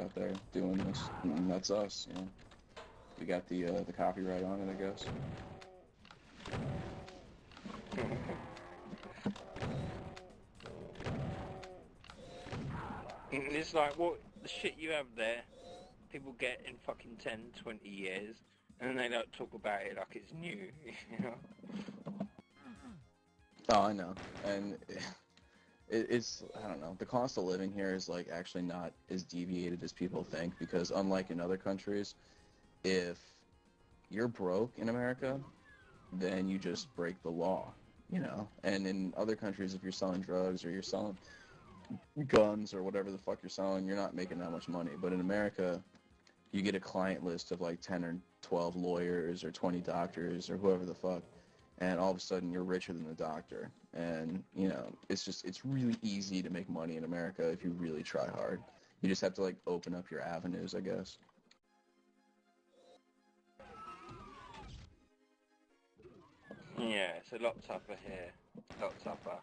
out there doing this, and that's us. You know, we got the copyright on it, I guess. It's like, what, the shit you have there, people get in fucking 10, 20 years, and they don't talk about it like it's new, you know? Oh, I know, and it's, I don't know, the cost of living here is like actually not as deviated as people think, because unlike in other countries, if you're broke in America, then you just break the law, you know? And in other countries, if you're selling drugs or you're selling guns or whatever the fuck you're selling, you're not making that much money. But in America, you get a client list of like 10 or 12 lawyers or 20 doctors or whoever the fuck, and all of a sudden you're richer than the doctor. And, you know, it's really easy to make money in America if you really try hard. You just have to like open up your avenues, I guess. Yeah, it's a lot tougher here. A lot tougher.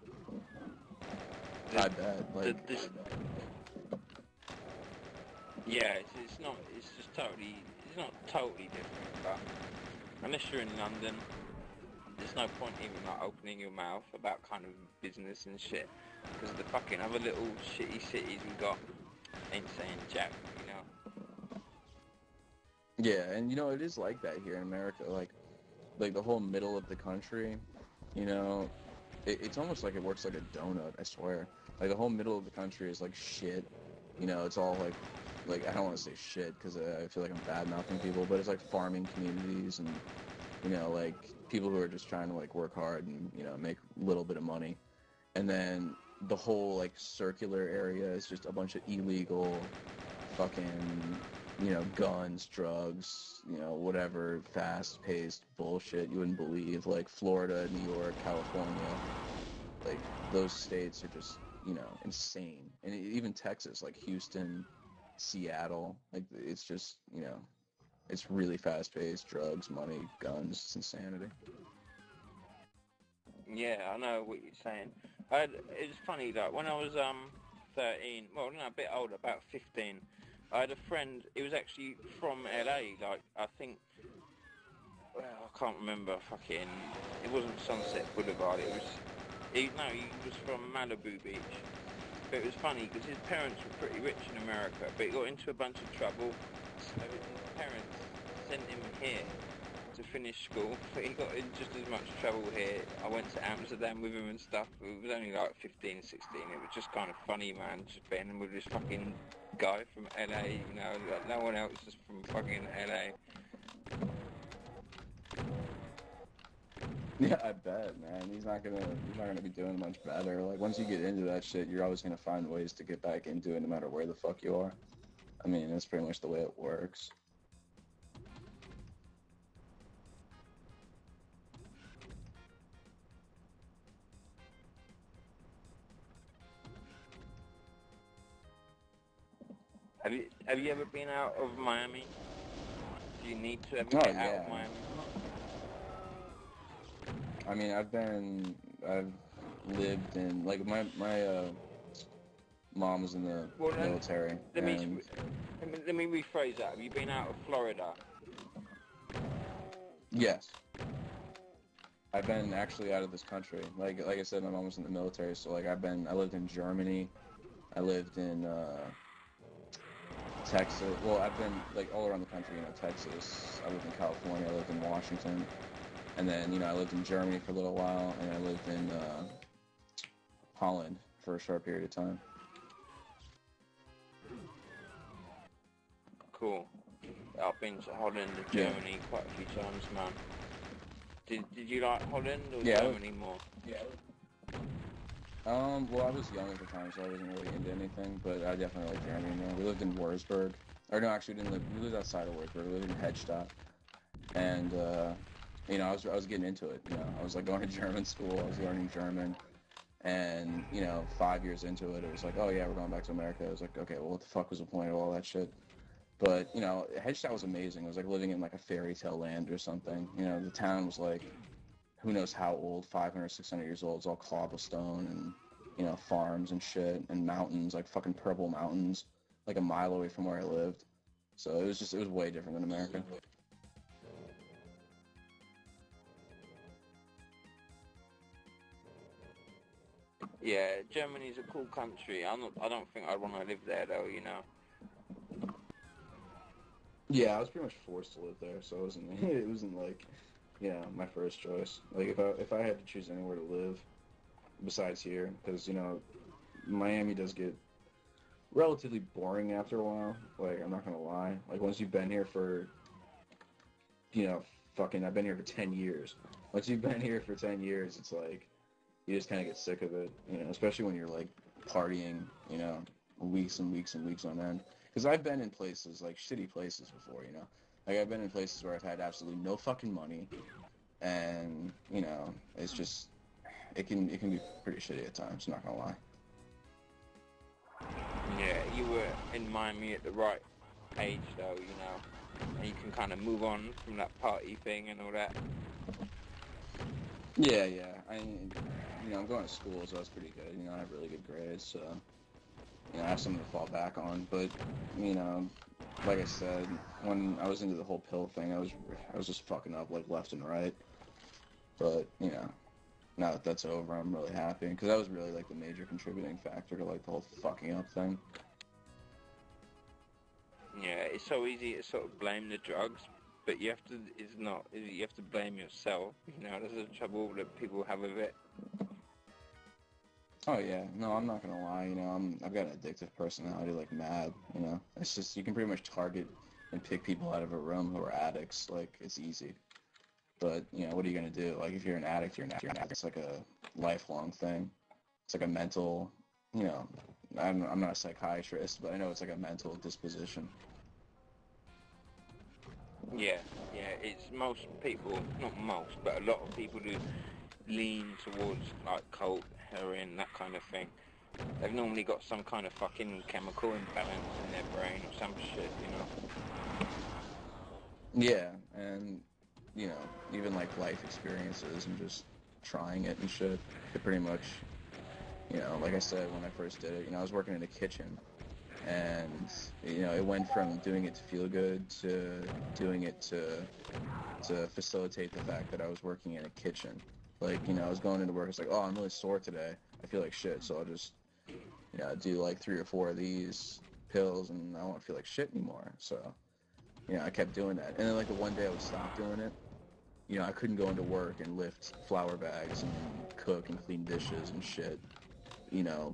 I bet. Like, yeah, it's not, it's just totally, it's not totally different, but unless you're in London, there's no point even like opening your mouth about kind of business and shit, because the fucking other little shitty cities we got ain't saying jack, you know? yeah, and you know, it is like that here in America. Like the whole middle of the country, you know, it's almost like it works like a donut, I swear. Like the whole middle of the country is like shit. You know, it's all like I don't want to say shit because I feel like I'm bad-mouthing people, but it's like farming communities and, you know, like people who are just trying to like work hard and, you know, make a little bit of money. And then the whole like circular area is just a bunch of illegal fucking, you know, guns, drugs, you know, whatever fast-paced bullshit you wouldn't believe, like Florida, New York, California. Like those states are just, you know, insane. And even Texas, like Houston, Seattle, like it's just, you know, it's really fast-paced, drugs, money, guns, it's insanity. Yeah, I know what you're saying. It was funny, like, when I was 13, well, no, a bit older, about 15, I had a friend, he was actually from LA, like, I think, well, I can't remember, fucking, it wasn't Sunset Boulevard, it was, he was from Malibu Beach. But it was funny, because his parents were pretty rich in America, but he got into a bunch of trouble, so his parents sent him here to finish school, but he got in just as much trouble here. I went to Amsterdam with him and stuff. It was only like 15, 16. It was just kind of funny, man, just being with this fucking guy from LA, you know, like no one else is from fucking LA. Yeah, I bet, man. He's not gonna be doing much better. Like once you get into that shit, you're always gonna find ways to get back into it, no matter where the fuck you are. I mean, that's pretty much the way it works. Have you ever been out of Miami? Do you need to ever Oh get out yeah. of Miami? I mean, I've lived in like my mom was in the Well, then, military, let me, and let me rephrase that. Have you been out of Florida? yes, I've been actually out of this country. Like I said, my mom was in the military, so like I lived in Germany, I lived in Texas. Well, I've been like all around the country. You know, Texas. I lived in California. I lived in Washington, and then you know I lived in Germany for a little while, and I lived in Holland for a short period of time. Cool. I've been to Holland and Yeah. Germany quite a few times, man. Did you like Holland or Yeah. Germany more? Yeah. Well, I was young at the time, so I wasn't really into anything, but I definitely liked Germany more. We lived in Wurzburg. Or no, actually, we lived outside of Wurzburg. We lived in Hedstadt. And, you know, I was getting into it, you know. I was, like, going to German school. I was learning German. And, you know, 5 years into it, it was like, oh, yeah, we're going back to America. I was like, okay, well, what the fuck was the point of all that shit? But, you know, Hedstadt was amazing. It was like living in, like, a fairy tale land or something. You know, the town was, like, who knows how old, 500, 600 years old. It's all cobblestone and, you know, farms and shit and mountains, like fucking purple mountains. like a mile away from where I lived. So it was way different than America. Yeah, Germany's a cool country. I don't think I'd want to live there though. You know. Yeah, I was pretty much forced to live there, so it wasn't like, my first choice. Like if I had to choose anywhere to live besides here, because Miami does get relatively boring after a while. Like I'm not gonna lie. Like once you've been here for, I've been here for 10 years. Once you've been here for 10 years, it's like you just kind of get sick of it. Especially when you're like partying, weeks and weeks and weeks on end. Because I've been in places, like shitty places before, Like I've been in places where I've had absolutely no fucking money, and it's just it can be pretty shitty at times. Not gonna lie. Yeah, you were in Miami at the right age though. And you can kind of move on from that party thing and all that. Yeah, yeah. I'm going to school, so that's pretty good. I have really good grades, so I have something to fall back on. But like I said, when I was into the whole pill thing, I was just fucking up like left and right. But now that that's over, I'm really happy because that was really like the major contributing factor to like the whole fucking up thing. Yeah, it's so easy to sort of blame the drugs, but you have to. It's not. You have to blame yourself. There's the trouble that people have with it. Oh yeah, no, I'm not gonna lie. I've got an addictive personality like mad. It's just you can pretty much target and pick people out of a room who are addicts. Like it's easy. But what are you gonna do? Like if you're an addict, you're an addict. It's like a lifelong thing. It's like a mental. I'm not a psychiatrist, but I know it's like a mental disposition. Yeah, yeah. It's most people, not most, but a lot of people who lean towards like coke, heroin, that kind of thing. They've normally got some kind of fucking chemical imbalance in their brain or some shit. Yeah, and even like life experiences and just trying it and shit. It pretty much, like I said when I first did it, I was working in a kitchen, and it went from doing it to feel good to doing it to facilitate the fact that I was working in a kitchen. Like I was going into work, it's like, oh, I'm really sore today. I feel like shit, so I'll just do like 3 or 4 of these pills, and I won't feel like shit anymore. So I kept doing that, and then like the one day I would stop doing it. I couldn't go into work and lift flour bags and cook and clean dishes and shit,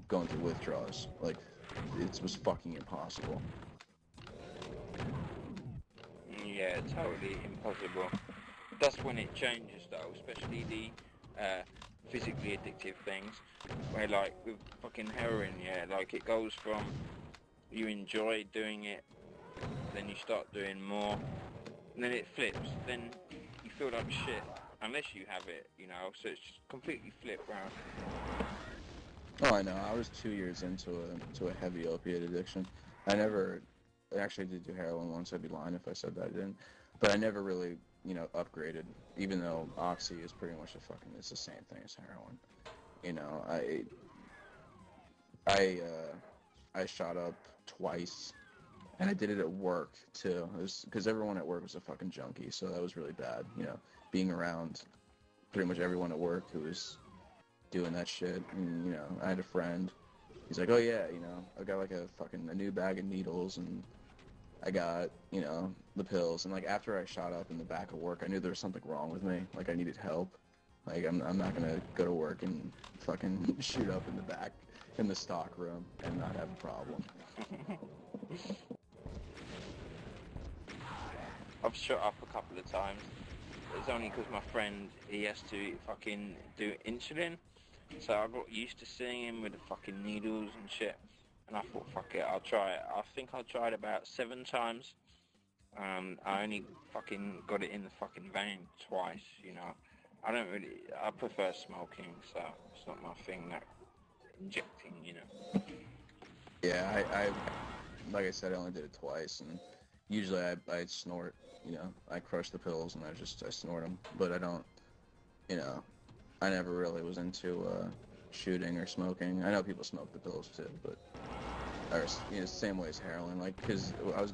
going through withdrawals. Like, it was fucking impossible. Yeah, totally impossible. That's when it changes though, especially the physically addictive things, where like with fucking heroin, like it goes from you enjoy doing it, then you start doing more, and then it flips, then you feel like shit unless you have it, so it's just completely flipped round. Oh, I know. I was 2 years into a heavy opiate addiction. I actually did do heroin once. I'd be lying if I said that I didn't. But I never really, upgraded, even though Oxy is pretty much it's the same thing as heroin. I shot up twice, and I did it at work too. It was because everyone at work was a fucking junkie, so that was really bad. Being around pretty much everyone at work who was doing that shit. And I had a friend. He's like, oh yeah, I got like a new bag of needles, and I got the pills. And like after I shot up in the back of work, I knew there was something wrong with me. Like I needed help. Like I'm not gonna go to work and fucking shoot up in the back in the stock room and not have a problem. I've shot up a couple of times. It's only because my friend, he has to fucking do insulin. So I got used to seeing him with the fucking needles and shit. And I thought, fuck it, I'll try it. I think I tried about 7 times. I only fucking got it in the fucking vein twice, I prefer smoking, so it's not my thing, that injecting, Yeah, I like I said, I only did it twice, and usually I'd snort, I crush the pills and I snort them, but I don't, I never really was into shooting or smoking. I know people smoke the pills too, but or same way as heroin. Like, because I was